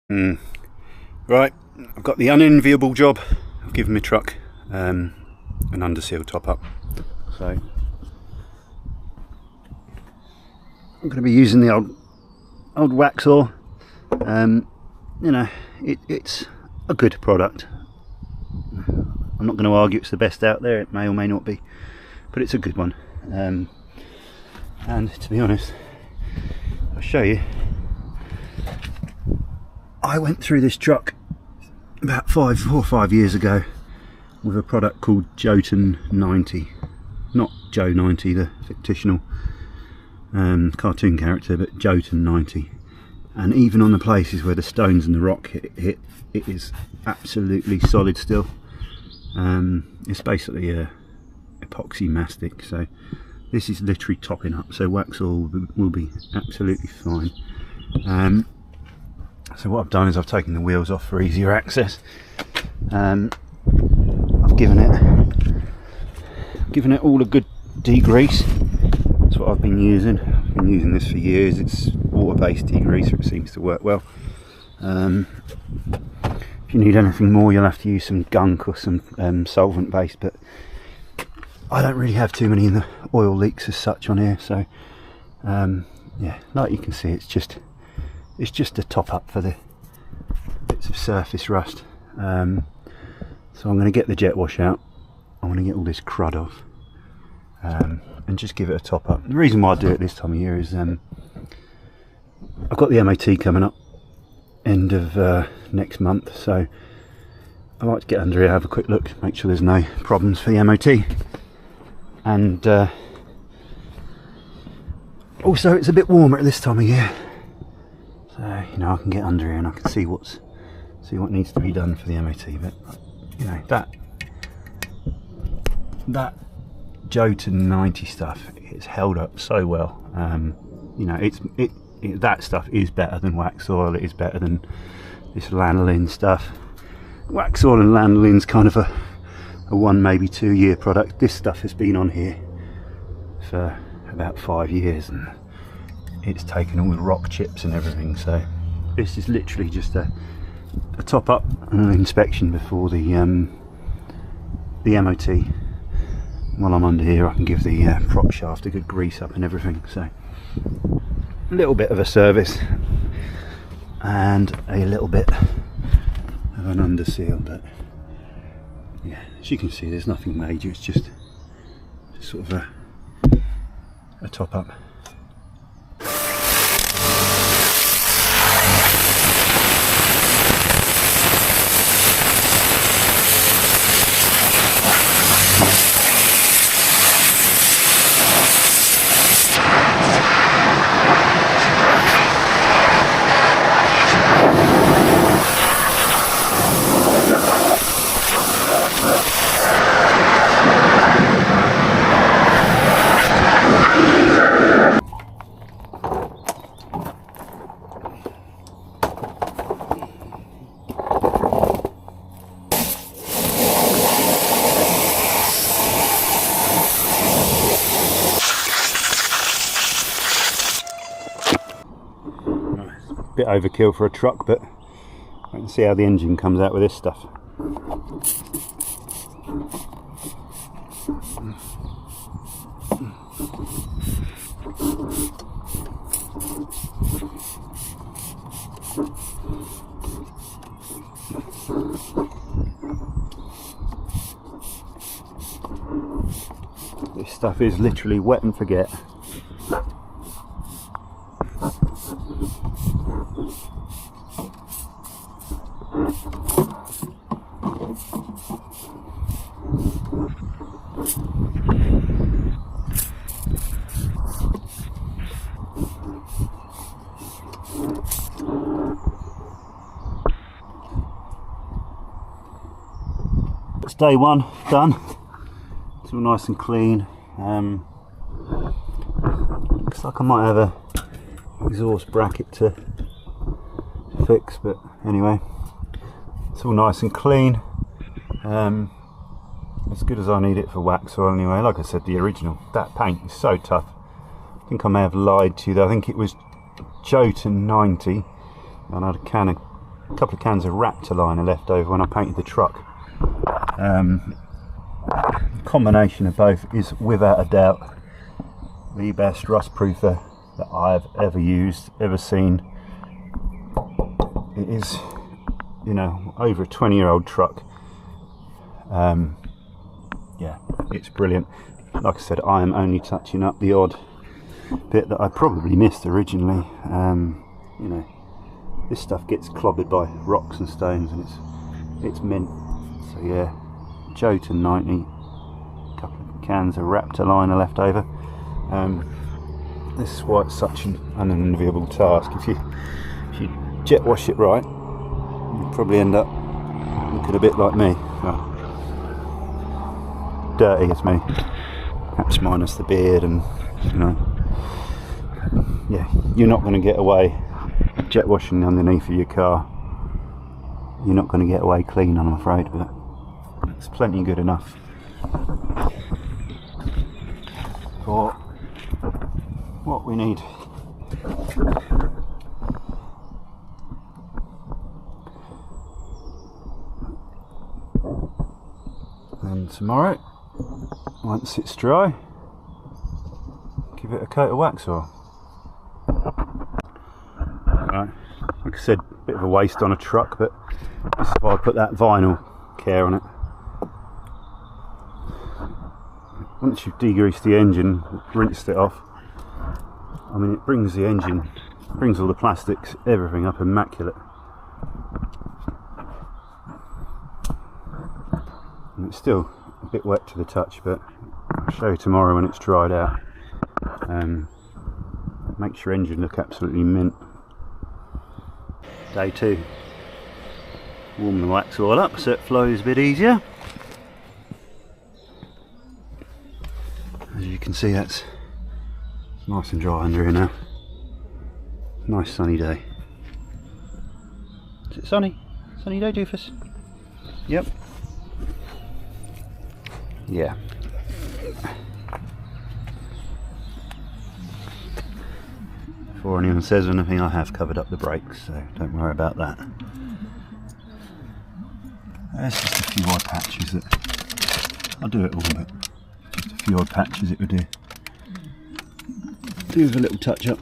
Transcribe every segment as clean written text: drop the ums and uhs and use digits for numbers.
Right, I've got the unenviable job of giving my truck an underseal top up. So I'm going to be using the old Waxoyl. You know, it's a good product. I'm not going to argue it's the best out there. It may or may not be, but it's a good one. And to be honest, I'll show you. I went through this truck about 4 or 5 years ago with a product called Jotun 90. Not Joe 90, the fictional cartoon character, but Jotun 90. And even on the places where the stones and the rock hit, it is absolutely solid still. It's basically a epoxy mastic, so this is literally topping up, so Waxoyl will be absolutely fine. So what I've done is I've taken the wheels off for easier access. I've given it all a good degrease. That's what I've been using. I've been using this for years. It's water-based degreaser. It seems to work well. If you need anything more, you'll have to use some gunk or some solvent-based, but I don't really have too many in the oil leaks as such on here. So yeah, like you can see, it's just a top up for the bits of surface rust. So I'm going to get the jet wash out. I'm going to get all this crud off and just give it a top up. The reason why I do it this time of year is I've got the MOT coming up end of next month, so I like to get under here, have a quick look, make sure there's no problems for the MOT. And also it's a bit warmer at this time of year, so you know I can get under here and I can see what needs to be done for the MOT. But you know, that Jotun 90 stuff, it's held up so well. You know, that stuff is better than Waxoyl. It is better than this lanolin stuff. Waxoyl and lanolin's kind of a 1 maybe 2 year product. This stuff has been on here for about 5 years and it's taken all the rock chips and everything, so this is literally just a top up and an inspection before the MOT. While I'm under here I can give the prop shaft a good grease up and everything, so a little bit of a service and a little bit of an underseal. But yeah, as you can see, there's nothing major, it's just sort of a top up. Bit overkill for a truck, but I can see how the engine comes out with this stuff. This stuff is literally wet and forget. It's day one done. It's all nice and clean. Looks like I might have a exhaust bracket to fix, but anyway, it's all nice and clean. As good as I need it for Waxoyl anyway. Like I said, the original, that paint is so tough. I think I may have lied to you there. I think it was Jotun 90, and I had a can of a couple of cans of Raptor liner left over when I painted the truck. The combination of both is without a doubt the best rust proofer that I've ever used, ever seen. It is, you know, over a 20-year-old truck. Yeah, it's brilliant. Like I said, I am only touching up the odd bit that I probably missed originally. You know, this stuff gets clobbered by rocks and stones, and it's mint. So yeah, Jotun 90, a couple of cans of Raptor liner left over. This is why it's such an unenviable task. If you jet wash it right, you'll probably end up looking a bit like me. Well, dirty as me, perhaps minus the beard, and you know, yeah, you're not going to get away jet washing underneath of your car. You're not going to get away clean, I'm afraid, but it's plenty good enough for what we need. And tomorrow, once it's dry, give it a coat of Waxoyl. Right, like I said, bit of a waste on a truck, but this is why I put that vinyl care on it. Once you've degreased the engine, rinsed it off, I mean, it brings the engine, brings all the plastics, everything up immaculate. And it's still a bit wet to the touch, but I'll show you tomorrow when it's dried out. Makes your engine look absolutely mint. Day 2. Warm the Waxoyl up so it flows a bit easier. As you can see, that's nice and dry under here now. Nice sunny day. Is it sunny? Sunny day, doofus? Yep. Yeah. Before anyone says anything, I have covered up the brakes, so don't worry about that. There's just a few odd patches that I'll do it all, but just a few odd patches it would do. Do with a little touch up.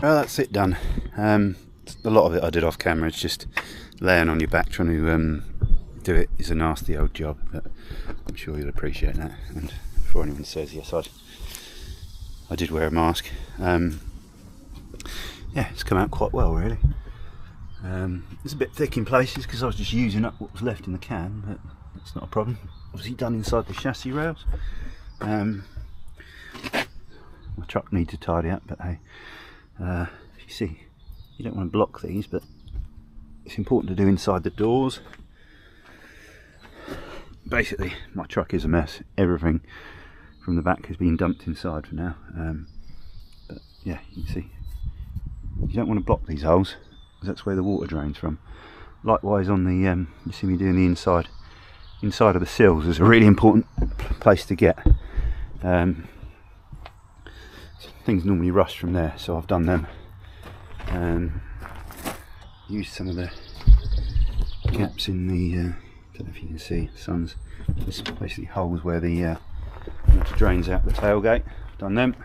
Well, that's it done. A lot of it I did off camera. It's just laying on your back trying to do it is a nasty old job, but I'm sure you'll appreciate that. And before anyone says yes, I did wear a mask. Yeah, it's come out quite well really. It's a bit thick in places because I was just using up what was left in the can, but that's not a problem. Obviously done inside the chassis rails. My truck needs to tidy up, but hey, you see, you don't want to block these, but it's important to do inside the doors. Basically, my truck is a mess. Everything from the back has been dumped inside for now. But yeah, you can see, you don't want to block these holes, because that's where the water drains from. Likewise on the, you see me doing the inside of the sills is a really important place to get. Things normally rust from there, so I've done them. Used some of the gaps in the, don't know if you can see, sun's, it's basically holes where the water drains out the tailgate. I've done them.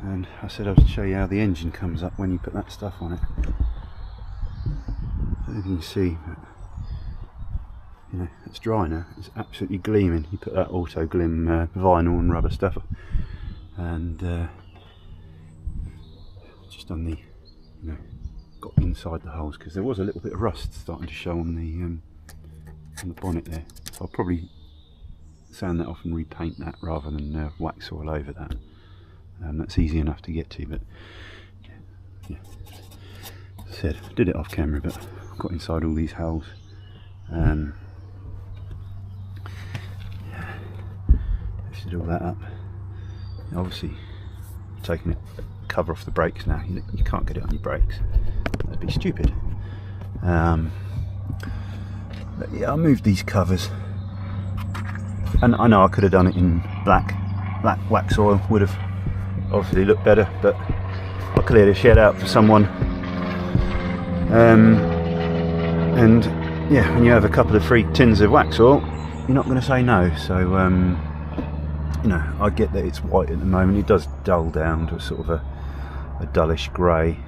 And I said I would show you how the engine comes up when you put that stuff on it. I don't know if you can see, but you know, it's dry now. It's absolutely gleaming. You put that auto glim vinyl and rubber stuff on, and just on the, you know, got inside the holes because there was a little bit of rust starting to show on the bonnet there. So I'll probably sand that off and repaint that rather than Waxoyl over that. That's easy enough to get to, but yeah. As I said, I did it off camera, but I got inside all these holes. Lifted all that up. Obviously, taking it cover off the brakes now. You can't get it on your brakes. That'd be stupid. But yeah, I moved these covers, and I know I could have done it in black Waxoyl. Would have obviously looked better, but I cleared a shed out for someone. And yeah, when you have a couple of free tins of Waxoyl, you're not going to say no. So you know, I get that it's white at the moment. It does dull down to a sort of a dullish grey,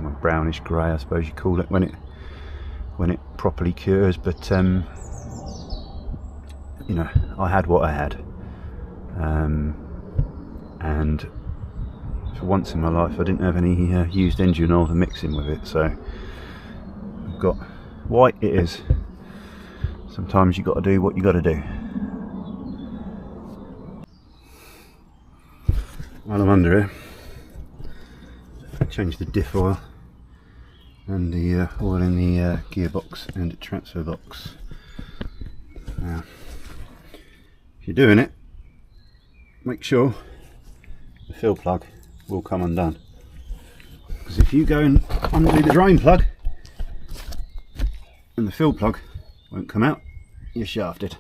or brownish grey, I suppose you call it, when it properly cures. But you know, I had what I had, and for once in my life I didn't have any used engine oil to mix in with it, so I've got white it is. Sometimes you got to do what you got to do. While I'm under here, I changed the diff oil and the oil in the gearbox and transfer box. Now, if you're doing it, make sure the fill plug will come undone, because if you go and undo the drain plug and the fill plug won't come out, you're shafted.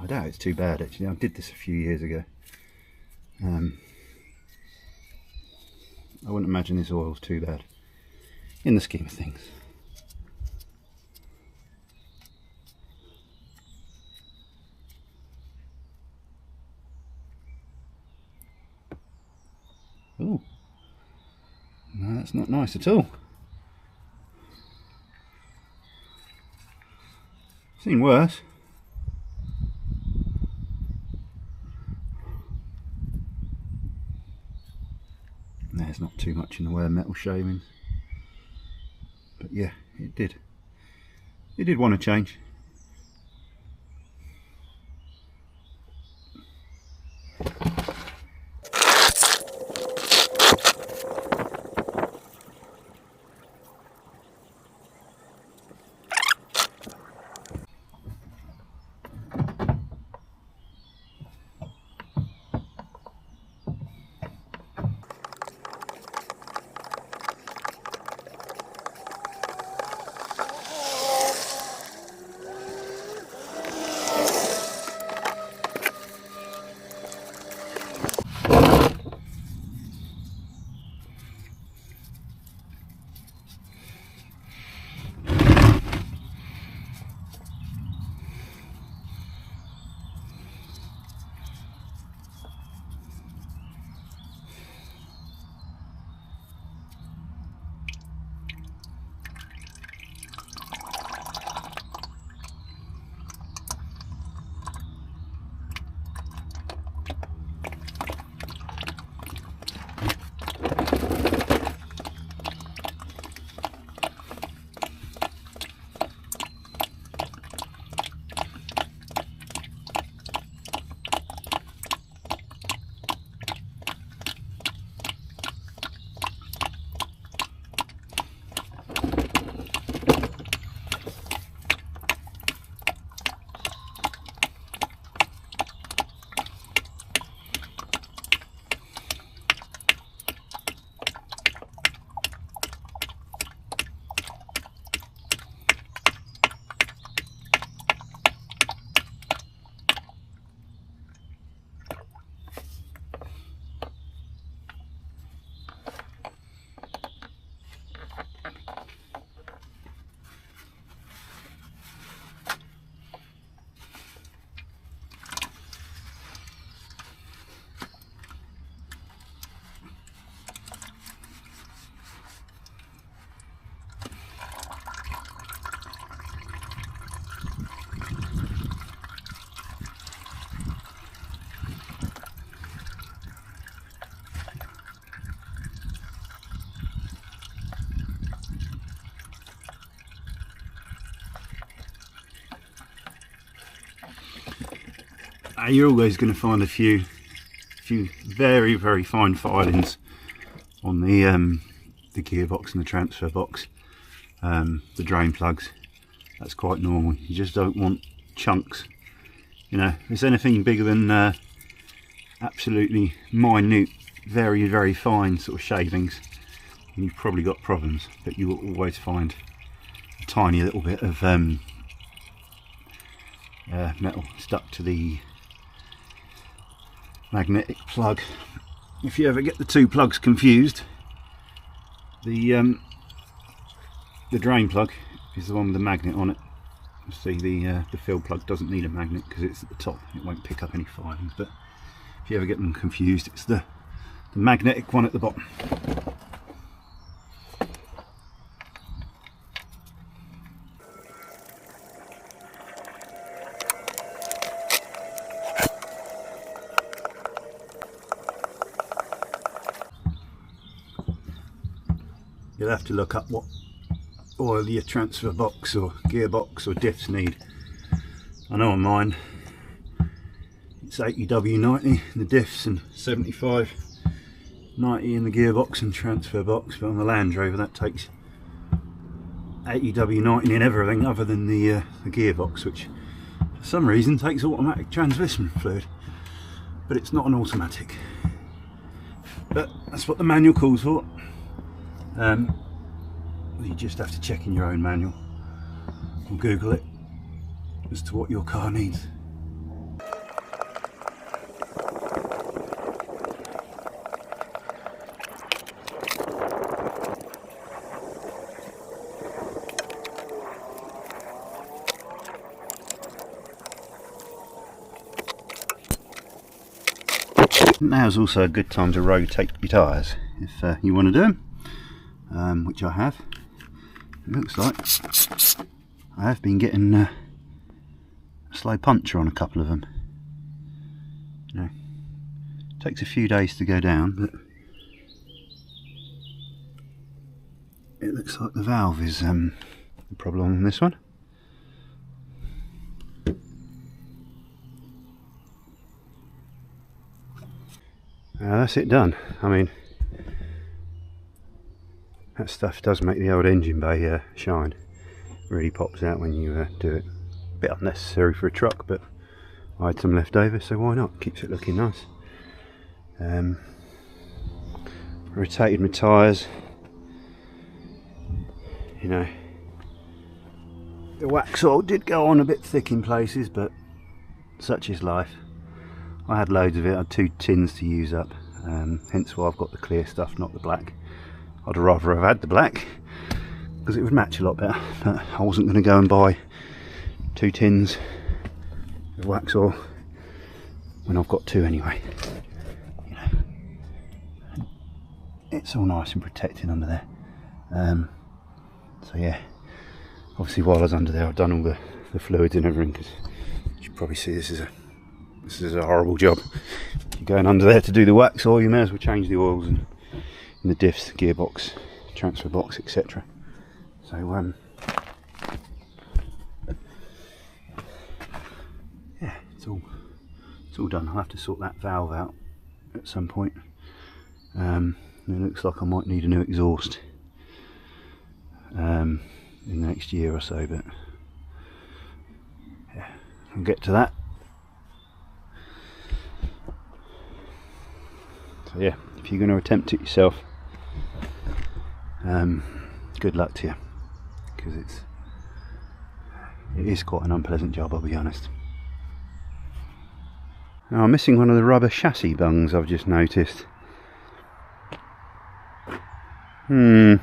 I doubt it's too bad actually. I did this a few years ago. I wouldn't imagine this oil's too bad in the scheme of things. Oh, no, that's not nice at all. Seen worse. There's not too much in the way of metal shavings, but yeah, it did want to change. you're always going to find a few very, very fine filings on the gearbox and the transfer box, the drain plugs. That's quite normal. You just don't want chunks. You know, if it's anything bigger than absolutely minute, very, very fine sort of shavings, you've probably got problems. But you will always find a tiny little bit of metal stuck to the magnetic plug. If you ever get the two plugs confused, the drain plug is the one with the magnet on it. You see, the fill plug doesn't need a magnet because it's at the top. It won't pick up any filings. But if you ever get them confused, it's the magnetic one at the bottom. You'll have to look up what oil your transfer box or gearbox or diffs need. I know on mine it's 80W90 in the diffs and 75/90 in the gearbox and transfer box, but on the Land Rover that takes 80W90 in everything other than the gearbox, which for some reason takes automatic transmission fluid, but it's not an automatic. But that's what the manual calls for. You just have to check in your own manual or Google it as to what your car needs. Now's also a good time to rotate your tyres if you want to do them, which I have. It looks like I have been getting a slow puncture on a couple of them. You know, it takes a few days to go down, but it looks like the valve is the problem on this one. That's it done. I mean, that stuff does make the old engine bay shine. Really pops out when you do it. A bit unnecessary for a truck, but I had some left over, so why not? Keeps it looking nice. Rotated my tyres. You know, the Waxoyl did go on a bit thick in places, but such is life. I had loads of it. I had 2 tins to use up, hence why I've got the clear stuff, not the black. I'd rather have had the black because it would match a lot better, but I wasn't going to go and buy 2 tins of Waxoyl when I've got 2 anyway. You know, it's all nice and protected under there. So yeah, obviously while I was under there I've done all the fluids and everything, because you should probably see this is a horrible job. If you're going under there to do the Waxoyl, you may as well change the oils and in the diffs, the gearbox, transfer box, etc. So yeah, it's all done. I'll have to sort that valve out at some point. It looks like I might need a new exhaust in the next year or so, but yeah, I'll get to that. So yeah, if you're going to attempt it yourself, good luck to you, because it is quite an unpleasant job, I'll be honest. Now, I'm missing one of the rubber chassis bungs, I've just noticed. What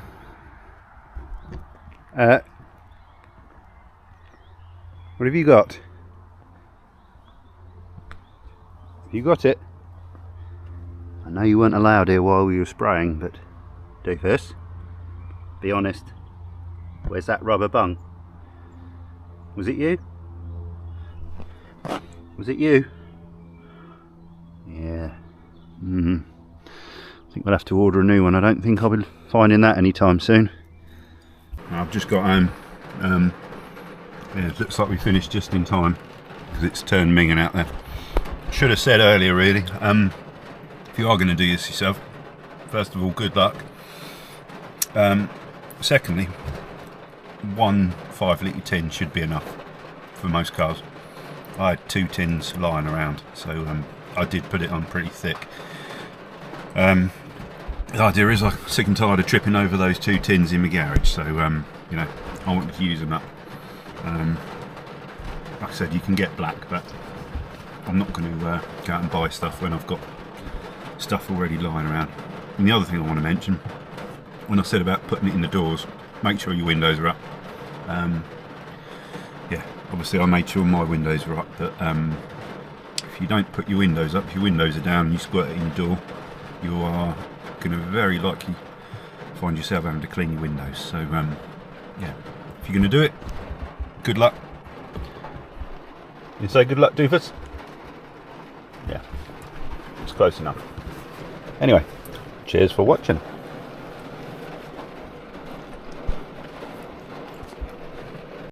have you got? Have you got it? I know you weren't allowed here while we were spraying, but do first. Be honest. Where's that rubber bung? Was it you? Was it you? Yeah. I think we'll have to order a new one. I don't think I'll be finding that anytime soon. I've just got home. Yeah, it looks like we finished just in time because it's turned minging out there. should have said earlier really, if you are going to do this yourself, first of all, good luck. Secondly, one 5 litre tin should be enough for most cars. I had 2 tins lying around, so I did put it on pretty thick. The idea is I'm sick and tired of tripping over those 2 tins in my garage, so you know, I wanted to use them up. Like I said, you can get black, but I'm not going to go out and buy stuff when I've got stuff already lying around. And the other thing I want to mention, when I said about putting it in the doors, make sure your windows are up. Yeah, obviously I made sure my windows were up, but if you don't put your windows up, if your windows are down and you squirt it in the door, you are going to very likely find yourself having to clean your windows. So yeah, if you're going to do it, good luck. You say good luck, doofus? Yeah, it's close enough. Anyway, cheers for watching.